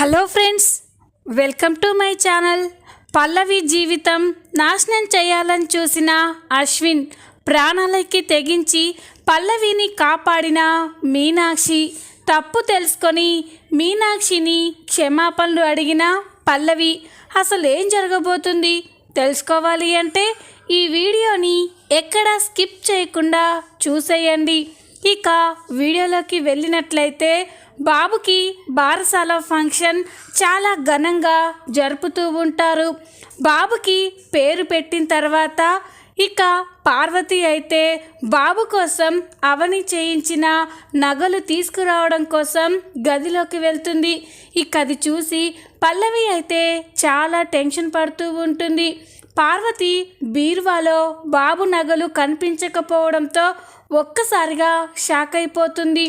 Hello friends, welcome to my channel. Pallavi జీవితం నాశనం చేయాలని చూసిన అశ్విన్ ప్రాణాలకి తెగించి పల్లవిని కాపాడిన మీనాక్షి తప్పు తెలుసుకొని మీనాక్షిని క్షమాపణలు అడిగిన పల్లవి. అసలు ఏం జరగబోతుంది తెలుసుకోవాలి అంటే ఈ వీడియోని ఎక్కడా స్కిప్ చేయకుండా చూసేయండి. ఇక వీడియోలోకి వెళ్ళినట్లయితే బాబుకి బారసాల ఫంక్షన్ చాలా ఘనంగా జరుపుతూ ఉంటారు. బాబుకి పేరు పెట్టిన తర్వాత ఇక పార్వతి అయితే బాబు కోసం అవని చేయించిన నగలు తీసుకురావడం కోసం గదిలోకి వెళ్తుంది. ఇక అది చూసి పల్లవి అయితే చాలా టెన్షన్ పడుతూ ఉంటుంది. పార్వతి బీరువాలో బాబు నగలు కనిపించకపోవడంతో ఒక్కసారిగా షాక్ అయిపోతుంది.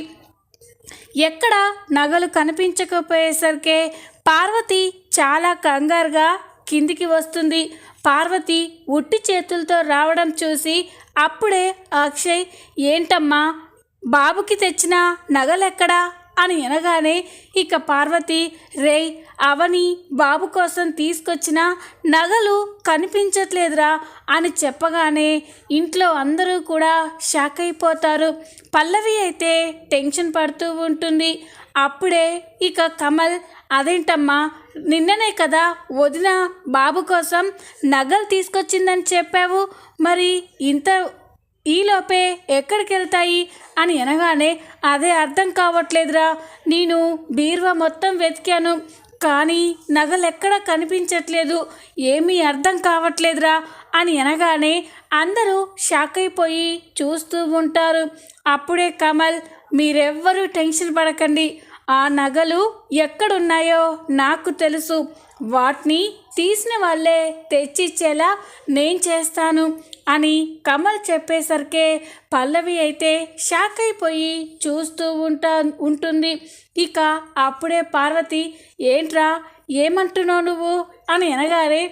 ఎక్కడ నగలు కనిపించకపోయేసరికి పార్వతి చాలా కంగారుగా కిందికి వస్తుంది. పార్వతి ఉట్టి చేతులతో రావడం చూసి అప్పుడే అక్షయ్, ఏంటమ్మా బాబుకి తెచ్చిన నగలెక్కడా అని అనగానే ఇక పార్వతి, రేయ్ అవని బాబు కోసం తీసుకొచ్చిన నగలు కనిపించట్లేదురా అని చెప్పగానే ఇంట్లో అందరూ కూడా షాక్ అయిపోతారు. పల్లవి అయితే టెన్షన్ పడుతూ ఉంటుంది. అప్పుడే ఇక కమల్, అదేంటమ్మా నిన్ననే కదా వదిన బాబు కోసం నగలు తీసుకొచ్చిందని చెప్పావు, మరి ఇంత ఈలోపే ఎక్కడికి వెళ్తాయి అని అనగానే, అదే అర్థం కావట్లేదురా, నేను బీరువా మొత్తం వెతికాను కానీ నగలు ఎక్కడ కనిపించట్లేదు, ఏమీ అర్థం కావట్లేదురా అని అనగానే అందరూ షాక్ అయిపోయి చూస్తూ ఉంటారు. అప్పుడే కమల్, మీరెవ్వరూ టెన్షన్ పడకండి, ఆ నగలు ఎక్కడున్నాయో నాకు తెలుసు, వాటిని తీసిన వాళ్ళే తెచ్చిచ్చేలా నేను చేస్తాను అని కమల్ చెప్పేసరికే పల్లవి అయితే షాక్ అయిపోయి చూస్తూ ఉంటుంది. ఇక అప్పుడే పార్వతి, ఏంట్రా ఏమంటున్నావు నువ్వు అని అనగానే,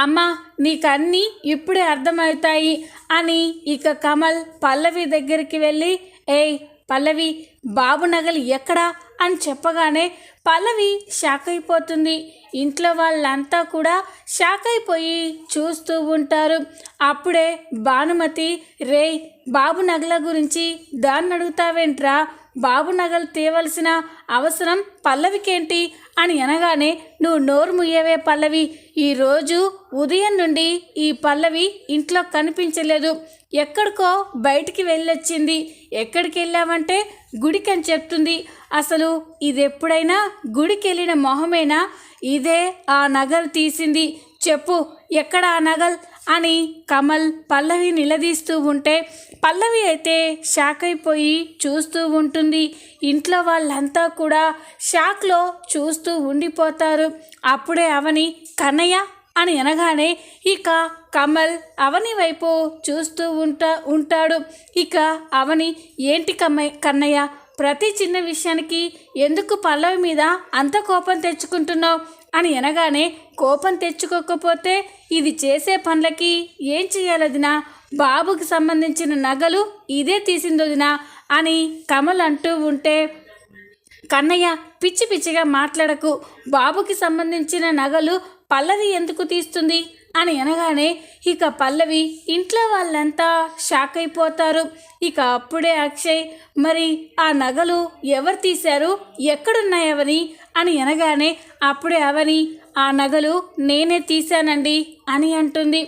అమ్మా నీకన్నీ ఇప్పుడే అర్థమవుతాయి అని ఇక కమల్ పల్లవి దగ్గరికి వెళ్ళి, ఏయ్ పల్లవి బాబు నగలు ఎక్కడా అని చెప్పగానే పల్లవి షాక్ అయిపోతుంది. ఇంట్లో వాళ్ళంతా కూడా షాక్ అయిపోయి చూస్తూ ఉంటారు. అప్పుడే భానుమతి, రేయ్ బాబు నగల గురించి దాన్ని అడుగుతావేంట్రా, బాబు నగలు తేవలసిన అవసరం పల్లవికేంటి అని అనగానే, నువ్వు నోరు ముయ్యవే పల్లవి, ఈరోజు ఉదయం నుండి ఈ పల్లవి ఇంట్లో కనిపించలేదు, ఎక్కడికో బయటికి వెళ్ళొచ్చింది, ఎక్కడికి వెళ్ళామంటే గుడికి అని చెప్తుంది. అసలు ఇది ఎప్పుడైనా గుడికి వెళ్ళిన మొహమేనా, ఇదే ఆ నగలు తీసింది, చెప్పు ఎక్కడ ఆ నగలు అని కమల్ పల్లవి నిలదీస్తూ ఉంటే పల్లవి అయితే షాక్ అయిపోయి చూస్తూ ఉంటుంది. ఇంట్లో వాళ్ళంతా కూడా షాక్లో చూస్తూ ఉండిపోతారు. అప్పుడే అవని, కన్నయ్య అని అనగానే ఇక కమల్ అవని వైపు చూస్తూ ఉంటాడు. ఇక అవని, ఏంటి కన్నయ్య ప్రతి చిన్న విషయానికి ఎందుకు పల్లవి మీద అంత కోపం తెచ్చుకుంటున్నావు అని అనగానే, కోపం తెచ్చుకోకపోతే ఇది చేసే పనులకి ఏం చేయాలదినా, బాబుకి సంబంధించిన నగలు ఇదే తీసిందొదినా అని కమల్ అంటూ ఉంటే, కన్నయ్య పిచ్చి పిచ్చిగా మాట్లాడకు, బాబుకి సంబంధించిన నగలు పల్లవి ఎందుకు తీస్తుంది అని అనగానే ఇక పల్లవి ఇంట్లో వాళ్ళంతా షాక్ అయిపోతారు. ఇక అప్పుడే అక్షయ్, మరి ఆ నగలు ఎవరు తీశారు, ఎక్కడున్నాయవని అని అనగానే అప్పుడే అవని, ఆ నగలు నేనే తీశానండి అని అంటుంది.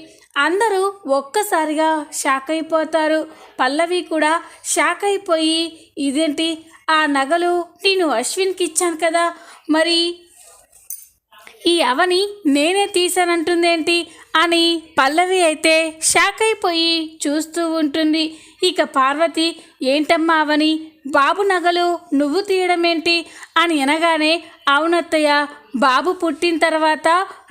అందరూ ఒక్కసారిగా షాక్ అయిపోతారు. పల్లవి కూడా షాక్ అయిపోయి, ఇదేంటి ఆ నగలు నేను అశ్విన్కి ఇచ్చాను కదా, మరి ఈ అవని నేనే తీశానంటుందేంటి అని పల్లవి అయితే షాక్ అయిపోయి చూస్తూ ఉంటుంది. ఇక పార్వతి, ఏంటమ్మా అవని బాబు నగలు నువ్వు తీయడం ఏంటి అని అనగానే, అవునత్తయ్య, బాబు పుట్టిన తర్వాత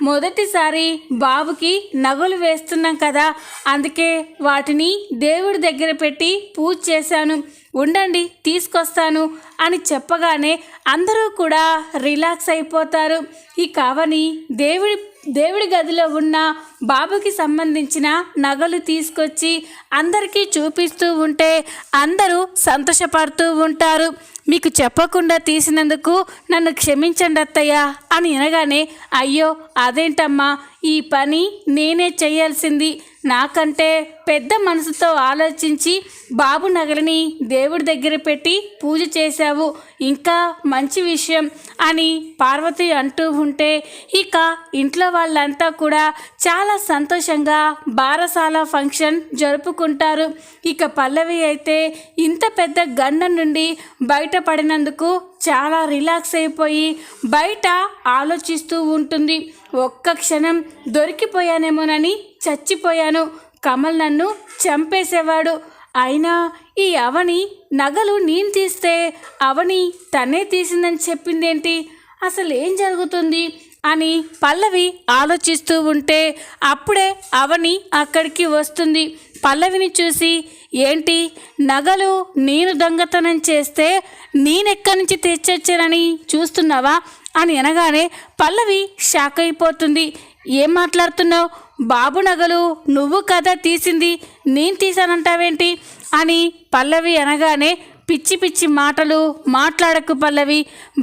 మొదటిసారి బాబుకి నగలు వేస్తున్నాం కదా, అందుకే వాటిని దేవుడి దగ్గర పెట్టి పూజ చేశాను, ఉండండి తీసుకొస్తాను అని చెప్పగానే అందరూ కూడా రిలాక్స్ అయిపోతారు. ఇక అవని దేవుడి గదిలో ఉన్న బాబుకి సంబంధించిన నగలు తీసుకొచ్చి అందరికీ చూపిస్తూ ఉంటే అందరూ సంతోషపడుతూ ఉంటారు. మీకు చెప్పకుండా తీసినందుకు నన్ను క్షమించండి అత్తయ్య అని అనగానే, అయ్యో అదేంటమ్మా, ఈ పని నేనే చేయాల్సింది. నాకంటే పెద్ద మనసుతో ఆలోచించి బాబు నగలని దేవుడి దగ్గర పెట్టి పూజ చేశావు, ఇంకా మంచి విషయం అని పార్వతి అంటూ ఉంటే ఇక ఇంట్లో వాళ్ళంతా కూడా చాలా సంతోషంగా బారసాల ఫంక్షన్ జరుపుకుంటారు. ఇక పల్లవి అయితే ఇంత పెద్ద గండం నుండి బయటపడినందుకు చాలా రిలాక్స్ అయిపోయి బయట ఆలోచిస్తూ ఉంటుంది. ఒక్క క్షణం దొరికిపోయానేమోనని చచ్చిపోయాను, కమల్ నన్ను చంపేసేవాడు. అయినా ఈ అవని నగలు నేను తీస్తే అవని తనే తీసిందని చెప్పిందేంటి, అసలు ఏం జరుగుతుంది అని పల్లవి ఆలోచిస్తూ ఉంటే అప్పుడే అవని అక్కడికి వస్తుంది. పల్లవిని చూసి, ఏంటి నగలు నేను దొంగతనం చేస్తే నేనెక్కడి నుంచి తెచ్చొచ్చానని చూస్తున్నావా అని అనగానే పల్లవి షాక్ అయిపోతుంది. ఏం మాట్లాడుతున్నావు, బాబు నగలు నువ్వు కదా తీసింది, నేను తీసానంటావేంటి అని పల్లవి అనగానే, పిచ్చి పిచ్చి మాటలు మాట్లాడకు పల్లవి,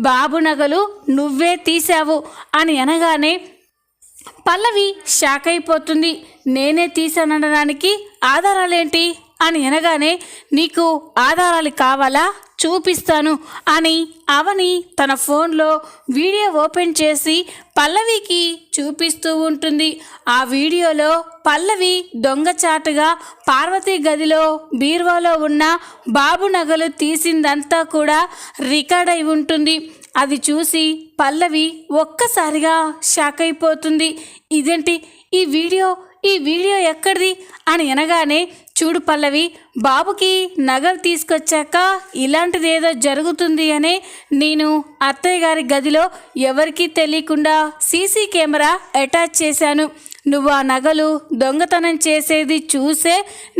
బాబు నగలు నువ్వే తీసావు అని అనగానే పల్లవి షాక్ అయిపోతుంది. నేనే తీసాననడానికి ఆధారాలేంటి అని అనగానే, నీకు ఆధారాలు కావాలా, చూపిస్తాను అని అవని తన ఫోన్లో వీడియో ఓపెన్ చేసి పల్లవికి చూపిస్తూ ఉంటుంది. ఆ వీడియోలో పల్లవి దొంగచాటుగా పార్వతి గదిలో బీరువాలో ఉన్న బాబు నగలు తీసిందంతా కూడా రికార్డ్ అయి ఉంటుంది. అది చూసి పల్లవి ఒక్కసారిగా షాక్ అయిపోతుంది. ఇదేంటి ఈ వీడియో ఎక్కడిది అని అనగానే, చూడు పల్లవి, బాబుకి నగలు తీసుకొచ్చాక ఇలాంటిదేదో జరుగుతుంది అనే నేను అత్తయ్య గారి గదిలో ఎవరికీ తెలియకుండా సీసీ కెమెరా అటాచ్ చేశాను. నువ్వు ఆ నగలు దొంగతనం చేసేది చూసే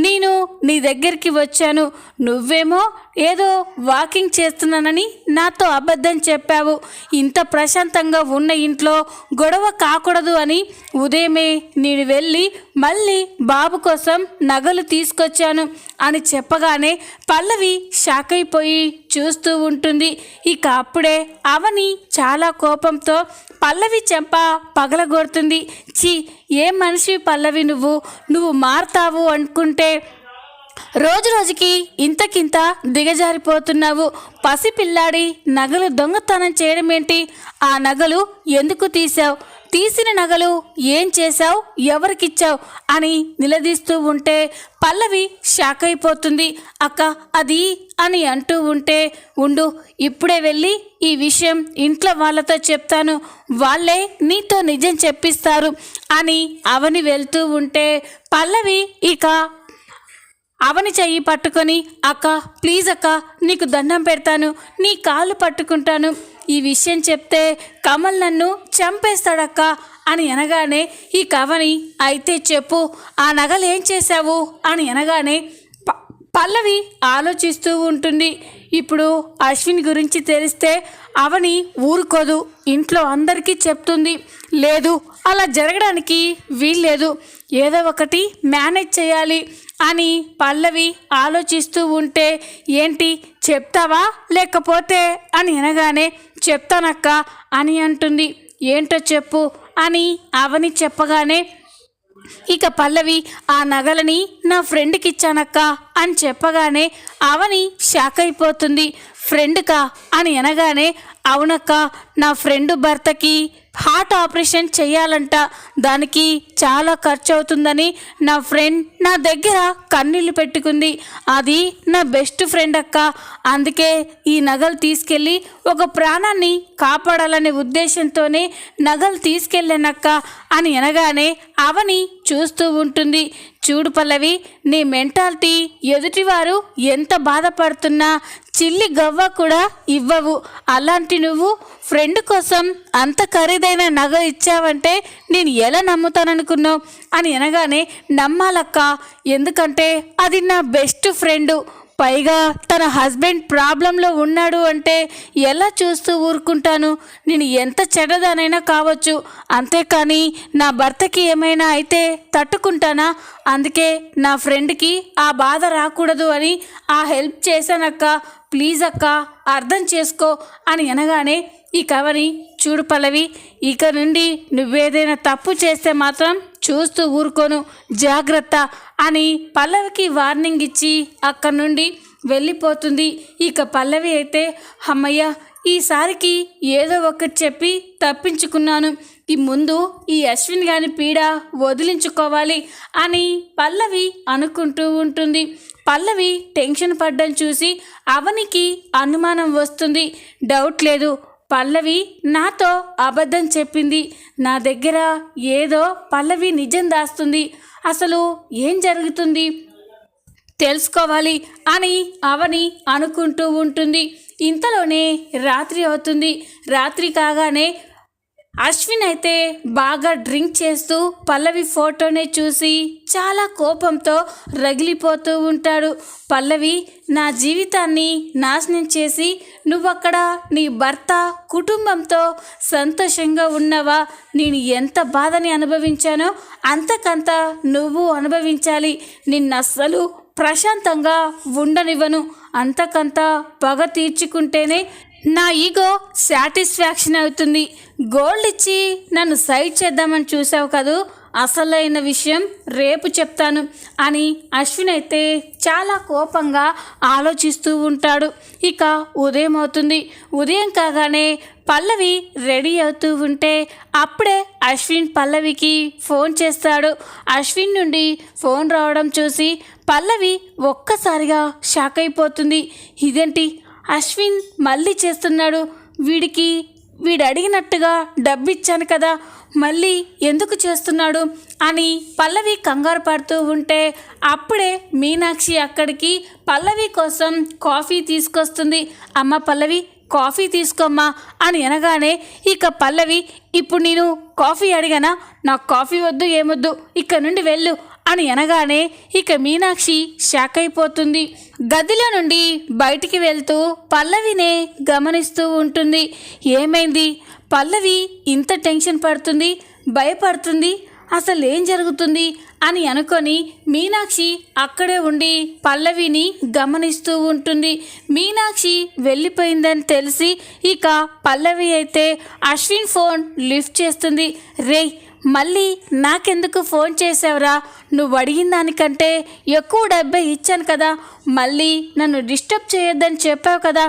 నేను నీ దగ్గరికి వచ్చాను. నువ్వేమో ఏదో వాకింగ్ చేస్తున్నానని నాతో అబద్ధం చెప్పావు. ఇంత ప్రశాంతంగా ఉన్న ఇంట్లో గొడవ కాకూడదు అని ఉదయమే నేను వెళ్ళి మళ్ళీ బాబు కోసం నగలు తీసుకొచ్చాను అని చెప్పగానే పల్లవి షాక్ అయిపోయి చూస్తూ ఉంటుంది. ఇక అప్పుడే అవని చాలా కోపంతో పల్లవి చెంప పగలగొడుతుంది. ఛీ, ఏం మనిషి పల్లవి, నువ్వు మారుతావు అనుకుంటే రోజు రోజుకి ఇంతకింత దిగజారిపోతున్నావు. పసిపిల్లాడి నగలు దొంగతనం చేయడం ఏంటి, ఆ నగలు ఎందుకు తీసావు, తీసిన నగలు ఏం చేశావు, ఎవరికిచ్చావు అని నిలదీస్తూ ఉంటే పల్లవి షాక్ అయిపోతుంది. అక్క అది అని అంటూ ఉంటే, ఉండు, ఇప్పుడే వెళ్ళి ఈ విషయం ఇంట్లో వాళ్ళతో చెప్తాను, వాళ్ళే నీతో నిజం చెప్పిస్తారు అని అవని వెళ్తూ ఉంటే పల్లవి ఇక అవని చెయ్యి పట్టుకొని, అక్క ప్లీజ్ అక్క, నీకు దండం పెడతాను, నీ కాళ్ళు పట్టుకుంటాను, ఈ విషయం చెప్తే కమల్ నన్ను చంపేస్తాడక్క అని అనగానే ఈ అవని, అయితే చెప్పు, ఆ నగలు ఏం చేశావు అని అనగానే పల్లవి ఆలోచిస్తూ ఉంటుంది. ఇప్పుడు అశ్విన్ గురించి తెలిస్తే అవని ఊరుకోదు, ఇంట్లో అందరికీ చెప్తుంది. లేదు, అలా జరగడానికి వీల్లేదు, ఏదో ఒకటి మేనేజ్ చేయాలి అని పల్లవి ఆలోచిస్తూ ఉంటే, ఏంటి చెప్తావా లేకపోతే అని అనగానే, చెప్తానక్క అని అంటుంది. ఏంటో చెప్పు అని అవని చెప్పగానే ఇక పల్లవి, ఆ నగలని నా ఫ్రెండ్కి ఇచ్చానక్క అని చెప్పగానే అవని షాక్ అయిపోతుంది. ఫ్రెండ్కా అని అనగానే, అవునక్క, నా ఫ్రెండ్ భర్తకి హార్ట్ ఆపరేషన్ చేయాలంట, దానికి చాలా ఖర్చు అవుతుందని నా ఫ్రెండ్ నా దగ్గర కన్నీళ్ళు పెట్టుకుంది. అది నా బెస్ట్ ఫ్రెండ్ అక్క, అందుకే ఈ నగలు తీసుకెళ్ళి ఒక ప్రాణాన్ని కాపాడాలనే ఉద్దేశంతోనే నగలు తీసుకెళ్ళానక్క అని అనగానే అవని చూస్తూ ఉంటుంది. చూడు పల్లవి, నీ మెంటాలిటీ ఎదుటివారు ఎంత బాధపడుతున్నా చిల్లి గవ్వ కూడా ఇవ్వవు. అలాంటి నువ్వు ఫ్రెండ్ కోసం అంత ఖరీదైన నగ ఇచ్చావంటే నేను ఎలా నమ్ముతాననుకున్నావు అని అనగానే, నమ్మాలక్క, ఎందుకంటే అది నా బెస్ట్ ఫ్రెండు, పైగా తన హస్బెండ్ ప్రాబ్లంలో ఉన్నాడు అంటే ఎలా చూస్తూ ఊరుకుంటాను? నేను ఎంత చెడ్డదానైనా కావచ్చు, అంతేకాని నా భర్తకి ఏమైనా అయితే తట్టుకుంటానా? అందుకే నా ఫ్రెండ్కి ఆ బాధ రాకూడదు అని ఆ హెల్ప్ చేశానక్క, ప్లీజ్ అక్క అర్థం చేసుకో అని అనగానే ఈ కవని, చూడు పల్లవి, ఇక నుండి నువ్వేదైనా తప్పు చేస్తే మాత్రం చూస్తూ ఊరుకోను, జాగ్రత్త అని పల్లవికి వార్నింగ్ ఇచ్చి అక్కడి నుండి వెళ్ళిపోతుంది. ఇక పల్లవి అయితే అమ్మయ్య, ఈసారికి ఏదో ఒకటి చెప్పి తప్పించుకున్నాను, ఈ ముందు ఈ అశ్విన్ గాని పీడ వదిలించుకోవాలి అని పల్లవి అనుకుంటూ ఉంటుంది. పల్లవి టెన్షన్ పడ్డం చూసి అవనికి అనుమానం వస్తుంది. డౌట్ లేదు, పల్లవి నాతో అబద్ధం చెప్పింది, నా దగ్గర ఏదో పల్లవి నిజం దాస్తుంది, అసలు ఏం జరుగుతుంది తెలుసుకోవాలి అని అవని అనుకుంటూ ఉంటుంది. ఇంతలోనే రాత్రి అవుతుంది. రాత్రి కాగానే అశ్విన్ అయితే బాగా డ్రింక్ చేస్తూ పల్లవి ఫోటోనే చూసి చాలా కోపంతో రగిలిపోతూ ఉంటాడు. పల్లవి, నా జీవితాన్ని నాశనం చేసి నువ్వక్కడ నీ భర్త కుటుంబంతో సంతోషంగా ఉన్నావా? నేను ఎంత బాధని అనుభవించానో అంతకంత నువ్వు అనుభవించాలి. నిన్నస్సలు ప్రశాంతంగా ఉండనివ్వను, అంతకంత పగ తీర్చుకుంటేనే నా ఈగో సాటిస్ఫాక్షన్ అవుతుంది. గోల్డ్ ఇచ్చి నన్ను సైడ్ చేద్దామని చూసావు కదూ, అసలైన విషయం రేపు చెప్తాను అని అశ్విన్ అయితే చాలా కోపంగా ఆలోచిస్తూ ఉంటాడు. ఇక ఉదయం అవుతుంది. ఉదయం కాగానే పల్లవి రెడీ అవుతూ ఉంటే అప్పుడే అశ్విన్ పల్లవికి ఫోన్ చేస్తాడు. అశ్విన్ నుండి ఫోన్ రావడం చూసి పల్లవి ఒక్కసారిగా షాక్ అయిపోతుంది. ఇదేంటి, అశ్విన్ మళ్ళీ చేస్తున్నాడు, వీడు అడిగినట్టుగా డబ్బిచ్చాను కదా, మళ్ళీ ఎందుకు చేస్తున్నాడు అని పల్లవి కంగారు పడుతూ ఉంటే అప్పుడే మీనాక్షి అక్కడికి పల్లవి కోసం కాఫీ తీసుకొస్తుంది. అమ్మ పల్లవి, కాఫీ తీసుకోమ్మా అని అనగానే ఇక పల్లవి, ఇప్పుడు నేను కాఫీ అడిగానా? నాకు కాఫీ వద్దు, ఏమొద్దు, ఇక్కడ నుండి వెళ్ళు అని అనగానే ఇక మీనాక్షి షాక్ అయిపోతుంది. గదిలో నుండి బయటికి వెళ్తూ పల్లవినే గమనిస్తూ ఉంటుంది. ఏమైంది పల్లవి ఇంత టెన్షన్ పడుతుంది, భయపడుతుంది, అసలు ఏం జరుగుతుంది అని అనుకొని మీనాక్షి అక్కడే ఉండి పల్లవిని గమనిస్తూ ఉంటుంది. మీనాక్షి వెళ్ళిపోయిందని తెలిసి ఇక పల్లవి అయితే అశ్విన్ ఫోన్ లిఫ్ట్ చేస్తుంది. రేయ్, మళ్ళీ నాకెందుకు ఫోన్ చేసావురా? నువ్వు అడిగిన దానికంటే ఎక్కువ డబ్బే ఇచ్చాను కదా, మళ్ళీ నన్ను డిస్టర్బ్ చేయొద్దని చెప్పావు కదా,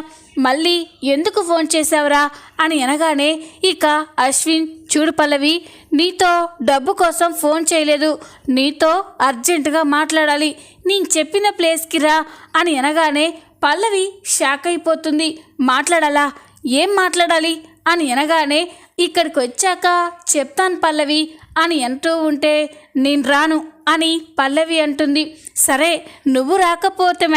మళ్ళీ ఎందుకు ఫోన్ చేసావురా అని అనగానే ఇక అశ్విన్, చూడు పల్లవి, నీతో డబ్బు కోసం ఫోన్ చేయలేదు, నీతో అర్జెంటుగా మాట్లాడాలి, నేను చెప్పిన ప్లేస్కి రా అని అనగానే పల్లవి షాక్ అయిపోతుంది. మాట్లాడాలా? ఏం మాట్లాడాలి అని అనగానే ఇక్కడికి వచ్చాక చెప్తాను పల్లవి అని అంటూ ఉంటే నేను రాను అని పల్లవి అంటుంది. సరే, నువ్వు రాకపోతే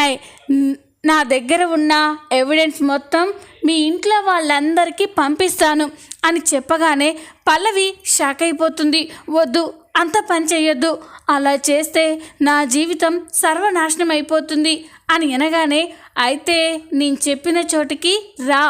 నా దగ్గర ఉన్న ఎవిడెన్స్ మొత్తం మీ ఇంట్లో వాళ్ళందరికీ పంపిస్తాను అని చెప్పగానే పల్లవి షాక్ అయిపోతుంది. వద్దు, అంత పని చెయ్యొద్దు, అలా చేస్తే నా జీవితం సర్వనాశనం అయిపోతుంది అని అనగానే అయితే నేను చెప్పిన చోటికి రా,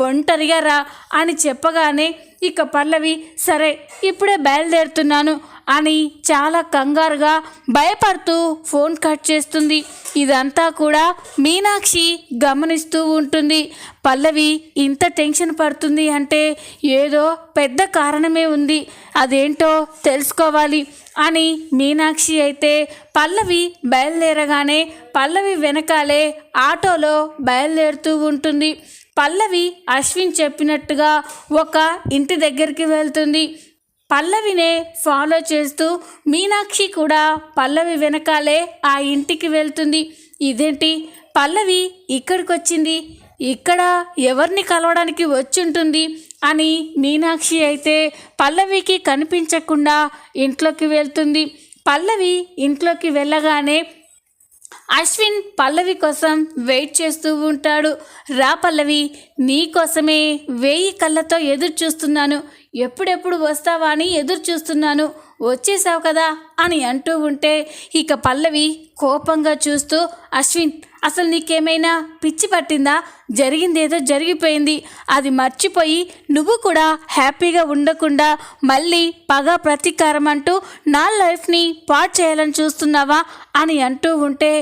ఒంటరిగా రా అని చెప్పగానే ఇక పల్లవి సరే ఇప్పుడే బయలుదేరుతున్నాను అని చాలా కంగారుగా భయపడుతూ ఫోన్ కట్ చేస్తుంది. ఇదంతా కూడా మీనాక్షి గమనిస్తూ ఉంటుంది. పల్లవి ఇంత టెన్షన్ పడుతుంది అంటే ఏదో పెద్ద కారణమే ఉంది, అదేంటో తెలుసుకోవాలి అని మీనాక్షి అయితే పల్లవి బయలుదేరగానే పల్లవి వెనకాలే ఆటోలో బయలుదేరుతూ ఉంటుంది. పల్లవి అశ్విన్ చెప్పినట్టుగా ఒక ఇంటి దగ్గరికి వెళ్తుంది. పల్లవినే ఫాలో చేస్తూ మీనాక్షి కూడా పల్లవి వెనకాలే ఆ ఇంటికి వెళ్తుంది. ఇదేంటి, పల్లవి ఇక్కడికి వచ్చింది, ఇక్కడ ఎవరిని కలవడానికి వచ్చుంటుంది అని మీనాక్షి అయితే పల్లవికి కనిపించకుండా ఇంట్లోకి వెళ్తుంది. పల్లవి ఇంట్లోకి వెళ్ళగానే అశ్విన్ పల్లవి కోసం వెయిట్ చేస్తూ ఉంటాడు. రా పల్లవి, నీ కోసమే 1000 కళ్ళతో ఎదురు చూస్తున్నాను, ఎప్పుడెప్పుడు వస్తావా అని ఎదురు చూస్తున్నాను, వచ్చేసావు కదా అని అంటూ ఉంటే ఇక పల్లవి కోపంగా చూస్తూ అశ్విన్ అసలు నీకేమైనా పిచ్చి పట్టిందా? జరిగిందేదో జరిగిపోయింది, అది మర్చిపోయి నువ్వు కూడా హ్యాపీగా ఉండకుండా మళ్ళీ పగ ప్రతీకారం అంటూ నా లైఫ్ని పాడు చేయాలని చూస్తున్నావా అని అంటూ ఉంటే,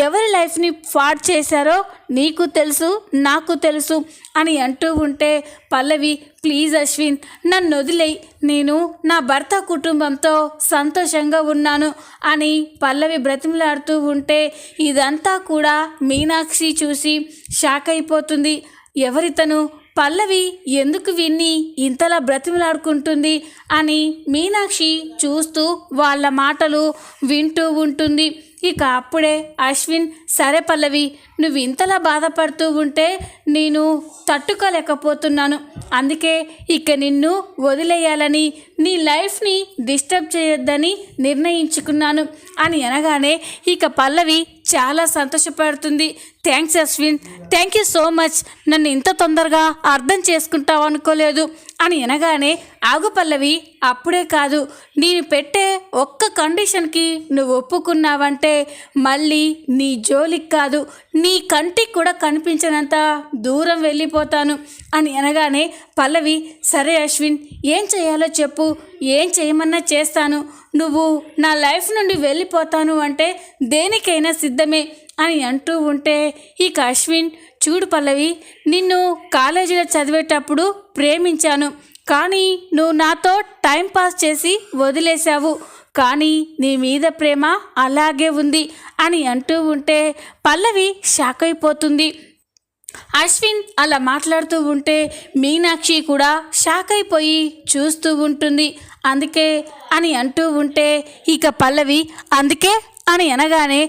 ఎవరి లైఫ్ని పాడు చేశారో నీకు తెలుసు, నాకు తెలుసు అని అంటూ ఉంటే, పల్లవి ప్లీజ్ అశ్విన్ నన్ను వదిలేయి, నేను నా భర్త కుటుంబంతో సంతోషంగా ఉన్నాను అని పల్లవి బ్రతిమలాడుతూ ఉంటే, ఇదంతా కూడా మీనాక్షి చూసి షాక్ అయిపోతుంది. ఎవరితను? పల్లవి ఎందుకు విన్ని ఇంతలా బ్రతిమలాడుకుంటుంది అని మీనాక్షి చూస్తూ వాళ్ళ మాటలు వింటూ ఉంటుంది. ఇక అప్పుడే అశ్విన్, సరే పల్లవి, నువ్వు ఇంతలా బాధపడుతూ ఉంటే నేను తట్టుకోలేకపోతున్నాను, అందుకే ఇక నిన్ను వదిలేయాలని, నీ లైఫ్ని డిస్టర్బ్ చేయొద్దని నిర్ణయించుకున్నాను అని అనగానే ఇక పల్లవి చాలా సంతోషపడుతుంది. Thanks Ashwin, thank you so much, నన్ను ఇంత తొందరగా అర్థం చేసుకుంటావు అనుకోలేదు అని అనగానే, ఆగు పల్లవి, అప్పుడే కాదు, నేను పెట్టే ఒక్క కండిషన్కి నువ్వు ఒప్పుకున్నావంటే మళ్ళీ నీ జోలికి కాదు, నీ కంటికి కూడా కనిపించినంత దూరం వెళ్ళిపోతాను అని అనగానే పల్లవి, సరే అశ్విన్, ఏం చేయాలో చెప్పు, ఏం చేయమన్నా చేస్తాను, నువ్వు నా లైఫ్ నుండి వెళ్ళిపోతాను అంటే దేనికైనా సిద్ధమే అని అంటూ ఉంటే, ఇక అశ్విన్, చూడు పల్లవి, నిన్ను కాలేజీలో చదివేటప్పుడు ప్రేమించాను, కానీ నువ్వు నాతో టైం పాస్ చేసి వదిలేశావు, కానీ నీ మీద ప్రేమ అలాగే ఉంది అని అంటూ ఉంటే పల్లవి షాక్ అయిపోతుంది. అశ్విన్ అలా మాట్లాడుతూ ఉంటే మీనాక్షి కూడా షాక్ అయిపోయి చూస్తూ ఉంటుంది. అందుకే అని అంటూ ఉంటే ఇక పల్లవి, అందుకే అని అనగానే,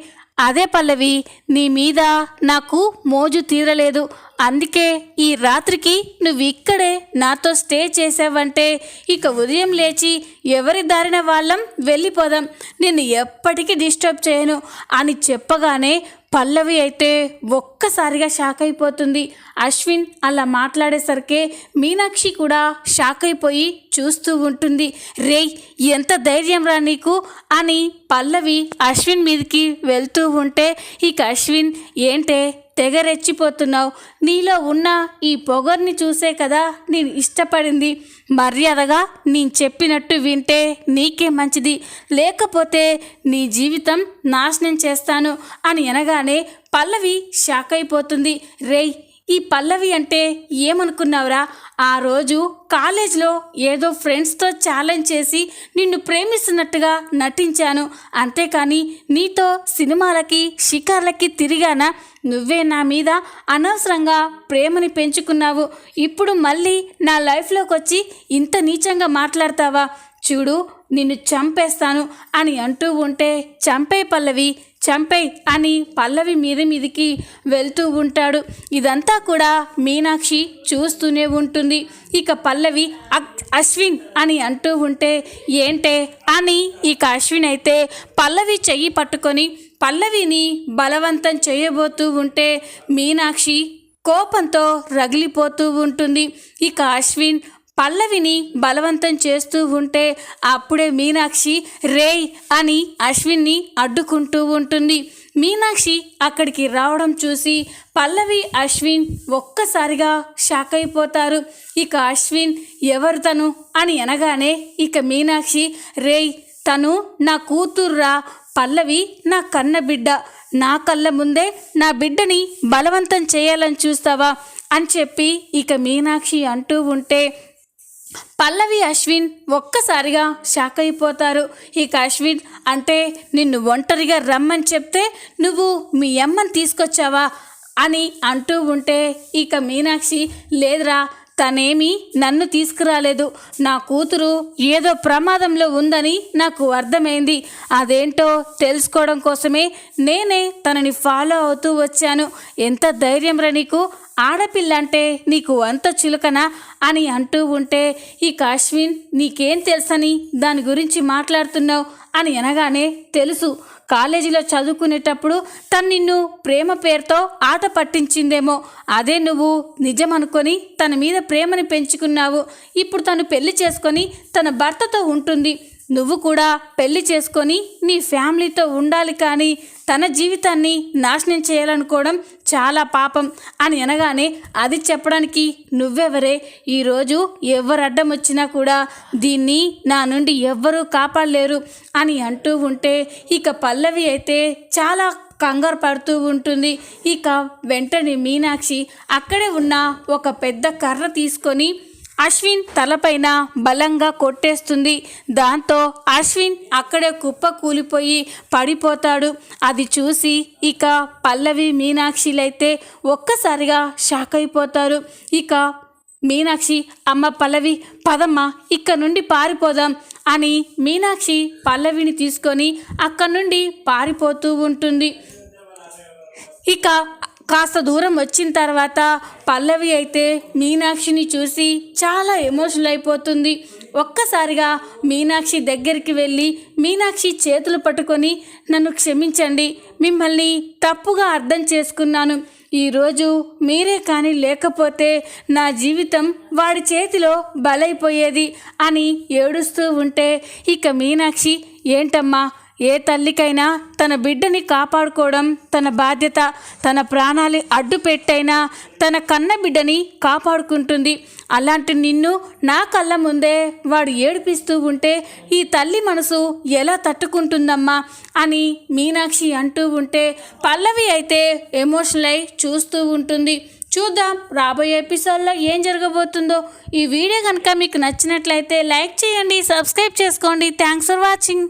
అదే పల్లవి, నీ మీద నాకు మోజు తీరలేదు, అందుకే ఈ రాత్రికి నువ్వు ఇక్కడే నాతో స్టే చేసావంటే ఇక ఉదయం లేచి ఎవరి దారిన వాళ్ళం వెళ్ళిపోదాం, నిన్ను ఎప్పటికీ డిస్టర్బ్ చేయను అని చెప్పగానే పల్లవి అయితే ఒక్కసారిగా షాక్ అయిపోతుంది. అశ్విన్ అలా మాట్లాడేసరికి మీనాక్షి కూడా షాక్ అయిపోయి చూస్తూ ఉంటుంది. రేయ్, ఎంత ధైర్యం రా నీకు అని పల్లవి అశ్విన్ మీదకి వెళ్తూ ఉంటే ఇక అశ్విన్, ఏంటే తెగ రెచ్చిపోతున్నావు, నీలో ఉన్న ఈ పొగర్ని చూసే కదా నేను ఇష్టపడింది, మర్యాదగా నేను చెప్పినట్టు వింటే నీకే మంచిది, లేకపోతే నీ జీవితం నాశనం చేస్తాను అని అనగానే పల్లవి షాక్ అయిపోతుంది. రేయ్, ఈ పల్లవి అంటే ఏమనుకున్నావురా? ఆ రోజు కాలేజ్లో ఏదో ఫ్రెండ్స్తో ఛాలెంజ్ చేసి నిన్ను ప్రేమిస్తున్నట్టుగా నటించాను, అంతేకాని నీతో సినిమాలకి షికార్లకి తిరిగానా? నువ్వే నా మీద అనవసరంగా ప్రేమని పెంచుకున్నావు, ఇప్పుడు మళ్ళీ నా లైఫ్లోకి వచ్చి ఇంత నీచంగా మాట్లాడతావా? చూడు, నిన్ను చంపేస్తాను అని అంటూ ఉంటే, చంపే పల్లవి, చంపేయ్ అని పల్లవి మీదికి వెళ్తూ ఉంటాడు. ఇదంతా కూడా మీనాక్షి చూస్తూనే ఉంటుంది. ఇక పల్లవి అశ్విన్ అని అంటూ ఉంటే, ఏంటే అని ఇక అశ్విన్ అయితే పల్లవి చెయ్యి పట్టుకొని పల్లవిని బలవంతం చేయబోతూ ఉంటే మీనాక్షి కోపంతో రగిలిపోతూ ఉంటుంది. ఇక అశ్విన్ పల్లవిని బలవంతం చేస్తూ ఉంటే అప్పుడే మీనాక్షి రేయ్ అని అశ్విన్ని అడ్డుకుంటూ ఉంటుంది. మీనాక్షి అక్కడికి రావడం చూసి పల్లవి అశ్విన్ ఒక్కసారిగా షాక్ అయిపోతారు. ఇక అశ్విన్, ఎవరు తను అని అనగానే ఇక మీనాక్షి, రేయ్, తను నా కూతుర్రా, పల్లవి నా కన్న బిడ్డ, నా కళ్ళ ముందే నా బిడ్డని బలవంతం చేయాలని చూస్తావా అని చెప్పి ఇక మీనాక్షి అంటూ ఉంటే పల్లవి అశ్విన్ ఒక్కసారిగా షాక్ అయిపోతారు. ఇక అశ్విన్, అంటే నిన్ను ఒంటరిగా రమ్మని చెప్తే నువ్వు మీ అమ్మని తీసుకొచ్చావా అని అంటూ ఉంటే ఇక మీనాక్షి, లేదురా, తనేమీ నన్ను తీసుకురాలేదు, నా కూతురు ఏదో ప్రమాదంలో ఉందని నాకు అర్థమైంది, అదేంటో తెలుసుకోవడం కోసమే నేనే తనని ఫాలో అవుతూ వచ్చాను, ఎంత ధైర్యం రా నీకు, ఆడపిల్ల అంటే నీకు అంత చులకనా అని అంటూ ఉంటే ఇక అశ్విన్, నీకేం తెలుసని దాని గురించి మాట్లాడుతున్నావు అని అనగానే, తెలుసు, కాలేజీలో చదువుకునేటప్పుడు తను నిన్ను ప్రేమ పేరుతో ఆట పట్టించిందేమో, అదే నువ్వు నిజం అనుకొని తన మీద ప్రేమని పెంచుకున్నావు, ఇప్పుడు తను పెళ్లి చేసుకొని తన భర్తతో ఉంటుంది, నువ్వు కూడా పెళ్లి చేసుకొని నీ ఫ్యామిలీతో ఉండాలి, కానీ తన జీవితాన్ని నాశనం చేయాలనుకోవడం చాలా పాపం అని అనగానే, అది చెప్పడానికి నువ్వెవరే? ఈరోజు ఎవరు అడ్డం వచ్చినా కూడా దీన్ని నా నుండి ఎవ్వరూ కాపాడలేరు అని అంటూ ఉంటే, ఇక పల్లవి అయితే చాలా కంగారు పడుతూ ఉంటుంది. ఇక వెంటనే మీనాక్షి అక్కడే ఉన్న ఒక పెద్ద కర్ర తీసుకొని అశ్విన్ తలపైన బలంగా కొట్టేస్తుంది. దాంతో అశ్విన్ అక్కడే కుప్ప కూలిపోయి పడిపోతాడు. అది చూసి ఇక పల్లవి మీనాక్షిలైతే ఒక్కసారిగా షాక్ అయిపోతారు. ఇక మీనాక్షి, అమ్మ పల్లవి పదమ్మ ఇక్కడ నుండి పారిపోదాం అని మీనాక్షి పల్లవిని తీసుకొని అక్కడి నుండి పారిపోతూ ఉంటుంది. ఇక కాస్త దూరం వచ్చిన తర్వాత పల్లవి అయితే మీనాక్షిని చూసి చాలా ఎమోషనల్ అయిపోతుంది. ఒక్కసారిగా మీనాక్షి దగ్గరికి వెళ్ళి మీనాక్షి చేతులు పట్టుకొని, నన్ను క్షమించండి, మిమ్మల్ని తప్పుగా అర్థం చేసుకున్నాను. ఈరోజు మీరే కానీ లేకపోతే నా జీవితం వాడి చేతిలో బలైపోయేది అని ఏడుస్తూ ఉంటే, ఇక మీనాక్షి, ఏంటమ్మా, ఏ తల్లికైనా తన బిడ్డని కాపాడుకోవడం తన బాధ్యత. తన ప్రాణాలు అడ్డు పెట్టైనా తన కన్న బిడ్డని కాపాడుకుంటుంది. అలాంటి నిన్ను నా కళ్ళ ముందే వాడు ఏడిపిస్తూ ఉంటే ఈ తల్లి మనసు ఎలా తట్టుకుంటుందమ్మా అని మీనాక్షి అంటూ ఉంటే, పల్లవి అయితే ఎమోషనల్ అయి చూస్తూ ఉంటుంది. చూద్దాం రాబోయే ఎపిసోడ్లో ఏం జరగబోతుందో. ఈ వీడియో కనుక మీకు నచ్చినట్లయితే లైక్ చేయండి, సబ్స్క్రైబ్ చేసుకోండి. Thanks for watching.